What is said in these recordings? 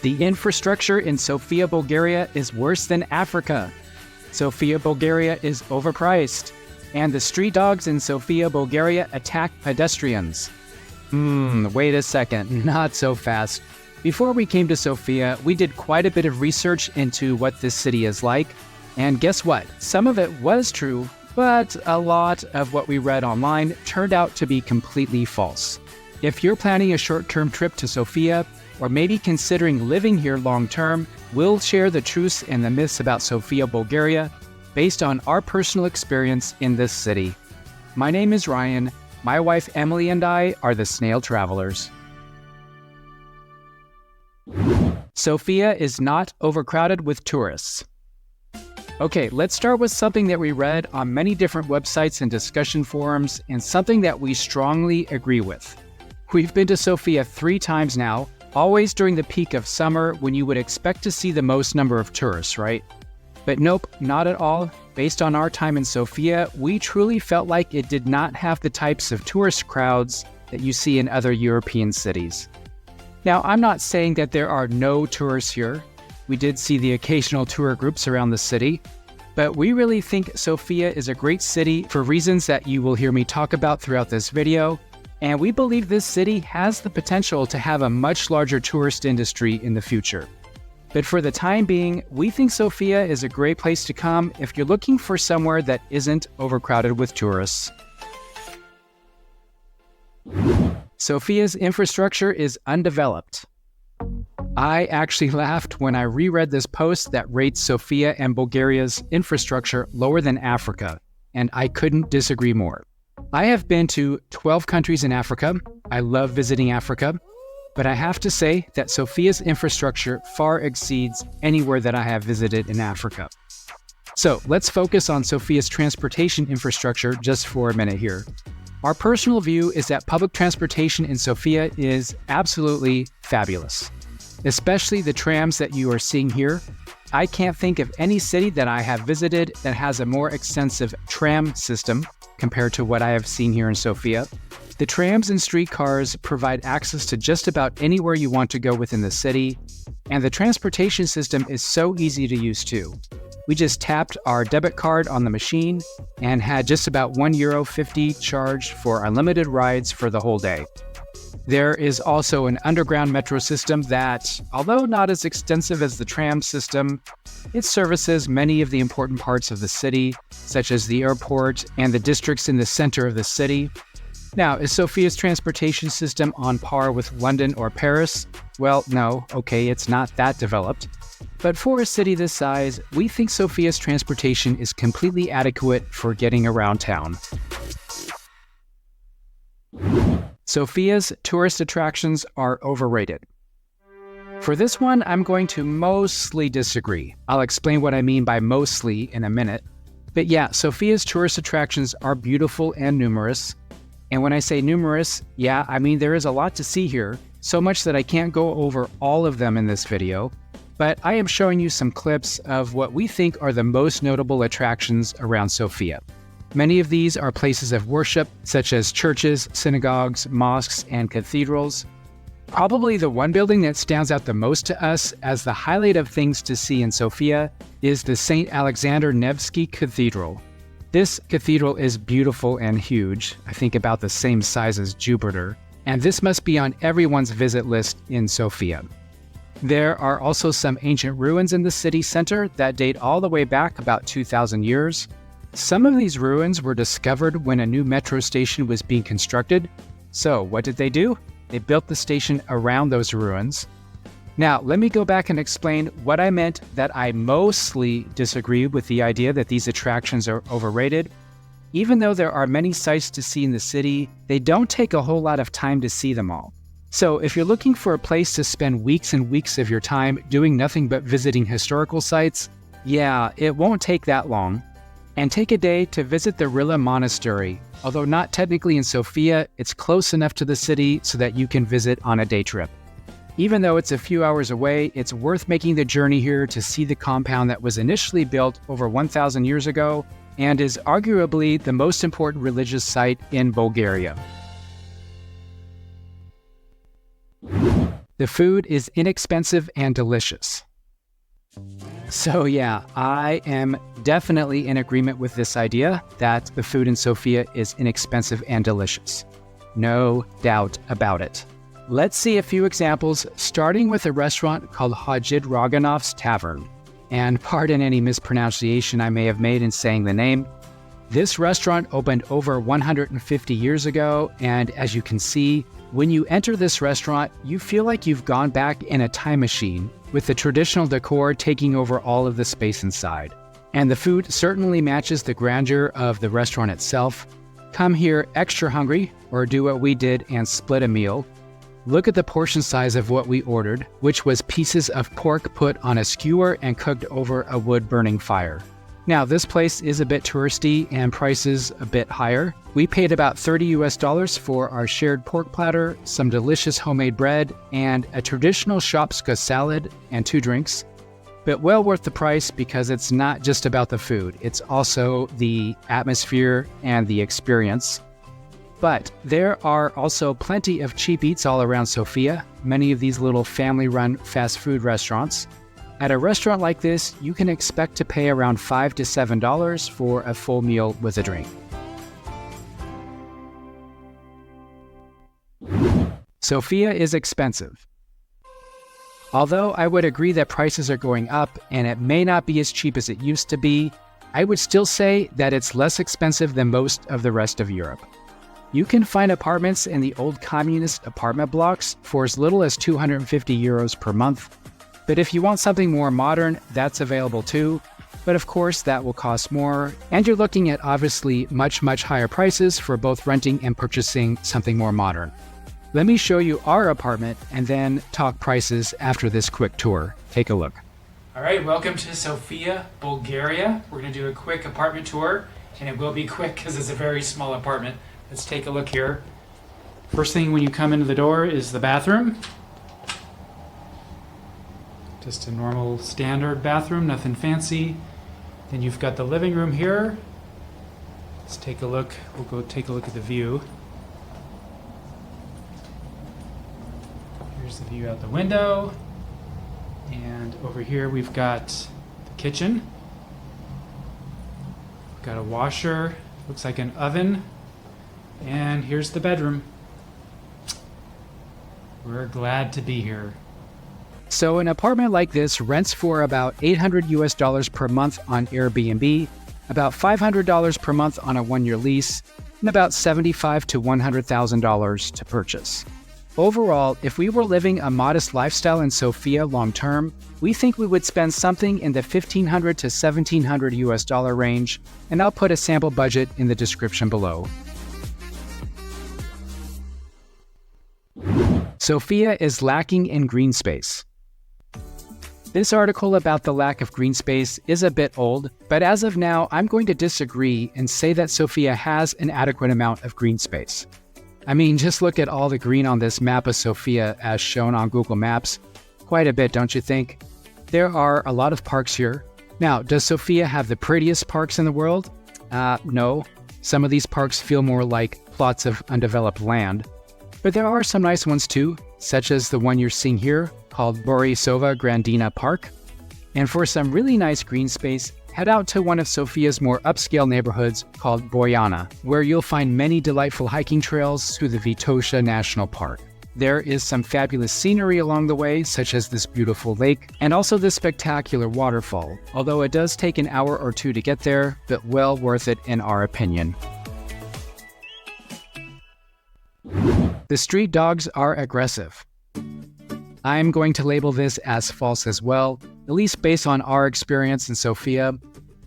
The infrastructure in Sofia, Bulgaria is worse than Africa. Sofia, Bulgaria is overpriced. And the street dogs in Sofia, Bulgaria attack pedestrians. Wait a second, not so fast. Before we came to Sofia, we did quite a bit of research into what this city is like. And guess what? Some of it was true, but a lot of what we read online turned out to be completely false. If you're planning a short-term trip to Sofia, or maybe considering living here long-term, we'll share the truths and the myths about Sofia, Bulgaria, based on our personal experience in this city. My name is Ryan. My wife Emily and I are the Snail Travelers. Sofia is not overcrowded with tourists. Okay, let's start with something that we read on many different websites and discussion forums, and something that we strongly agree with. We've been to Sofia 3 times now, always during the peak of summer when you would expect to see the most number of tourists, right? But nope, not at all. Based on our time in Sofia, we truly felt like it did not have the types of tourist crowds that you see in other European cities. Now, I'm not saying that there are no tourists here. We did see the occasional tour groups around the city, but we really think Sofia is a great city for reasons that you will hear me talk about throughout this video. And we believe this city has the potential to have a much larger tourist industry in the future. But for the time being, we think Sofia is a great place to come if you're looking for somewhere that isn't overcrowded with tourists. Sofia's infrastructure is undeveloped. I actually laughed when I reread this post that rates Sofia and Bulgaria's infrastructure lower than Africa, and I couldn't disagree more. I have been to 12 countries in Africa. I love visiting Africa, but I have to say that Sofia's infrastructure far exceeds anywhere that I have visited in Africa. So let's focus on Sofia's transportation infrastructure just for a minute here. Our personal view is that public transportation in Sofia is absolutely fabulous, especially the trams that you are seeing here. I can't think of any city that I have visited that has a more extensive tram system compared to what I have seen here in Sofia. The trams and streetcars provide access to just about anywhere you want to go within the city, and the transportation system is so easy to use too. We just tapped our debit card on the machine and had just about €1.50 charged for unlimited rides for the whole day. There is also an underground metro system that, although not as extensive as the tram system, it services many of the important parts of the city, such as the airport and the districts in the center of the city. Now, is Sofia's transportation system on par with London or Paris? Well, no, okay, it's not that developed. But for a city this size, we think Sofia's transportation is completely adequate for getting around town. Sofia's tourist attractions are overrated. For this one, I'm going to mostly disagree. I'll explain what I mean by mostly in a minute. But yeah, Sofia's tourist attractions are beautiful and numerous. And when I say numerous, yeah, I mean there is a lot to see here, so much that I can't go over all of them in this video. But I am showing you some clips of what we think are the most notable attractions around Sofia. Many of these are places of worship, such as churches, synagogues, mosques, and cathedrals. Probably the one building that stands out the most to us as the highlight of things to see in Sofia is the St. Alexander Nevsky Cathedral. This cathedral is beautiful and huge, I think about the same size as Jupiter, and this must be on everyone's visit list in Sofia. There are also some ancient ruins in the city center that date all the way back about 2,000 years. Some of these ruins were discovered when a new metro station was being constructed. So what did they do? They built the station around those ruins. Now, let me go back and explain what I meant that I mostly disagree with the idea that these attractions are overrated. Even though there are many sights to see in the city, they don't take a whole lot of time to see them all. So if you're looking for a place to spend weeks and weeks of your time doing nothing but visiting historical sites, yeah, it won't take that long. And take a day to visit the 𝗕𝗨𝗟 Monastery. Although not technically in Sofia, it's close enough to the city so that you can visit on a day trip. Even though it's a few hours away, it's worth making the journey here to see the compound that was initially built over 1,000 years ago and is arguably the most important religious site in Bulgaria. The food is inexpensive and delicious. So yeah, I am definitely in agreement with this idea that the food in Sofia is inexpensive and delicious. No doubt about it. Let's see a few examples, starting with a restaurant called 𝗕𝗨𝗟𝗚𝗔𝗥𝗜𝗔's Tavern. And pardon any mispronunciation I may have made in saying the name. This restaurant opened over 150 years ago, and as you can see, when you enter this restaurant, you feel like you've gone back in a time machine, with the traditional decor taking over all of the space inside. And the food certainly matches the grandeur of the restaurant itself. Come here extra hungry, or do what we did and split a meal. Look at the portion size of what we ordered, which was pieces of pork put on a skewer and cooked over a wood-burning fire. Now, this place is a bit touristy and prices a bit higher. We paid about $30 for our shared pork platter, some delicious homemade bread, and a traditional 𝗕𝗨𝗃𝗃 salad and 2 drinks. But well worth the price because it's not just about the food, it's also the atmosphere and the experience. But there are also plenty of cheap eats all around Sofia, many of these little family-run fast food restaurants. At a restaurant like this, you can expect to pay around $5 to $7 for a full meal with a drink. Sofia is expensive. Although I would agree that prices are going up and it may not be as cheap as it used to be, I would still say that it's less expensive than most of the rest of Europe. You can find apartments in the old communist apartment blocks for as little as €250 per month. But if you want something more modern, that's available too. But of course, that will cost more. And you're looking at obviously much higher prices for both renting and purchasing something more modern. Let me show you our apartment and then talk prices after this quick tour. Take a look. All right, welcome to Sofia, Bulgaria. We're going to do a quick apartment tour, and it will be quick because it's a very small apartment. Let's take a look here. First thing when you come into the door is the bathroom. Just a normal standard bathroom, nothing fancy. Then you've got the living room here. Let's take a look. We'll go take a look at the view. Here's the view out the window. And over here we've got the kitchen. We've got a washer, looks like an oven. And here's the bedroom. We're glad to be here. So an apartment like this rents for about $800 per month on Airbnb, about $500 per month on a 1-year lease, and about $75,000 to $100,000 to purchase. Overall, if we were living a modest lifestyle in Sofia long term, we think we would spend something in the $1,500 to $1,700 range, and I'll put a sample budget in the description below. Sofia is lacking in green space. This article about the lack of green space is a bit old, but as of now, I'm going to disagree and say that Sofia has an adequate amount of green space. I mean, just look at all the green on this map of Sofia as shown on Google Maps. Quite a bit, don't you think? There are a lot of parks here. Now, does Sofia have the prettiest parks in the world? No. Some of these parks feel more like plots of undeveloped land. But there are some nice ones too, such as the one you're seeing here, called 𝗬𝗎𝗪𝗔𝗔 Park. And for some really nice green space, head out to one of Sofia's more upscale neighborhoods called 𝗬𝗎𝗪, where you'll find many delightful hiking trails through the 𝗕𝗨𝗟𝗃𝗏 National Park. There is some fabulous scenery along the way, such as this beautiful lake, and also this spectacular waterfall, although it does take an hour or two to get there, but well worth it in our opinion. The street dogs are aggressive. I'm going to label this as false as well, at least based on our experience in Sofia.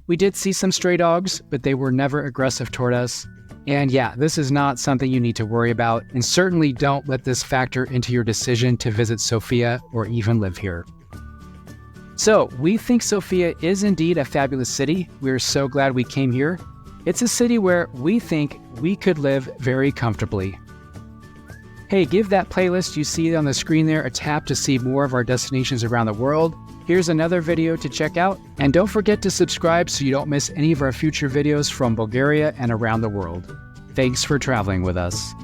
We did see some stray dogs, but they were never aggressive toward us. And yeah, this is not something you need to worry about, and certainly don't let this factor into your decision to visit Sofia or even live here. So, we think Sofia is indeed a fabulous city. We're so glad we came here. It's a city where we think we could live very comfortably. Hey, give that playlist you see on the screen there a tap to see more of our destinations around the world. Here's another video to check out, and don't forget to subscribe so you don't miss any of our future videos from Bulgaria and around the world. Thanks for traveling with us.